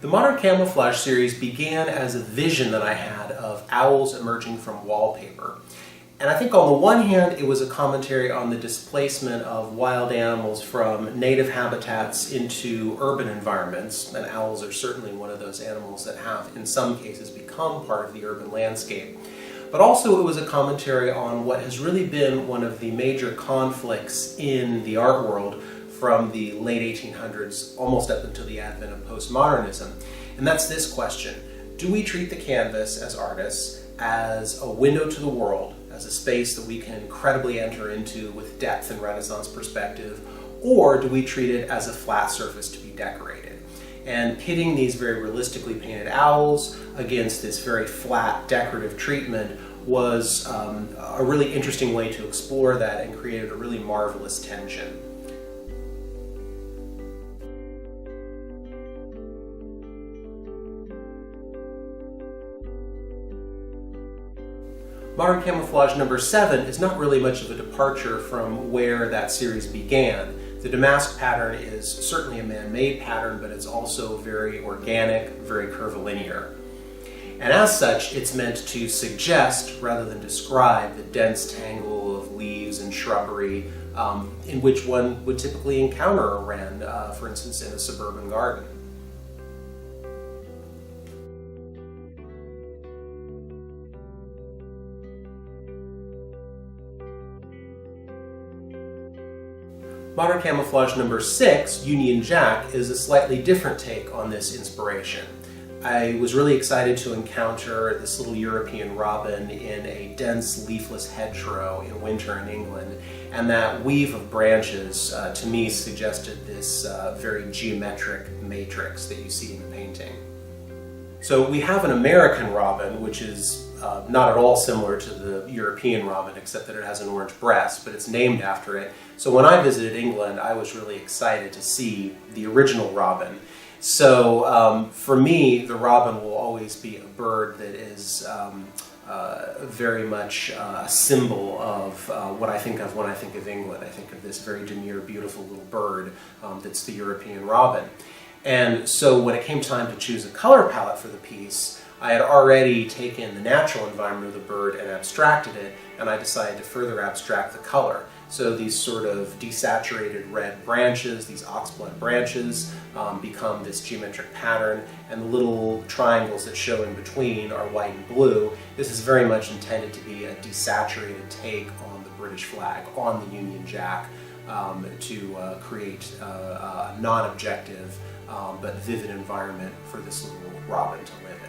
The Modern Camouflage series began as a vision that I had of owls emerging from wallpaper. And I think on the one hand, it was a commentary on the displacement of wild animals from native habitats into urban environments, and owls are certainly one of those animals that have, in some cases, become part of the urban landscape. But also it was a commentary on what has really been one of the major conflicts in the art world from the late 1800s almost up until the advent of postmodernism. And that's this question: do we treat the canvas as artists as a window to the world, as a space that we can credibly enter into with depth and Renaissance perspective, or do we treat it as a flat surface to be decorated? And pitting these very realistically painted owls against this very flat decorative treatment was a really interesting way to explore that and created a really marvelous tension. Modern Camouflage number 7 is not really much of a departure from where that series began. The damask pattern is certainly a man-made pattern, but it's also very organic, very curvilinear. And as such, it's meant to suggest, rather than describe, the dense tangle of leaves and shrubbery in which one would typically encounter a wren, for instance, in a suburban garden. Modern Camouflage number 6, Union Jack, is a slightly different take on this inspiration. I was really excited to encounter this little European robin in a dense leafless hedgerow in winter in England, and that weave of branches to me suggested this very geometric matrix that you see in the painting. So we have an American robin, which is not at all similar to the European robin, except that it has an orange breast, but it's named after it. So when I visited England, I was really excited to see the original robin. So for me, the robin will always be a bird that is very much a symbol of what I think of when I think of England. I think of this very demure, beautiful little bird that's the European robin. And so when it came time to choose a color palette for the piece, I had already taken the natural environment of the bird and abstracted it, and I decided to further abstract the color. So these sort of desaturated red branches, these oxblood branches, become this geometric pattern, and the little triangles that show in between are white and blue. This is very much intended to be a desaturated take on the British flag, on the Union Jack, to create a non-objective but vivid environment for this little robin to live in.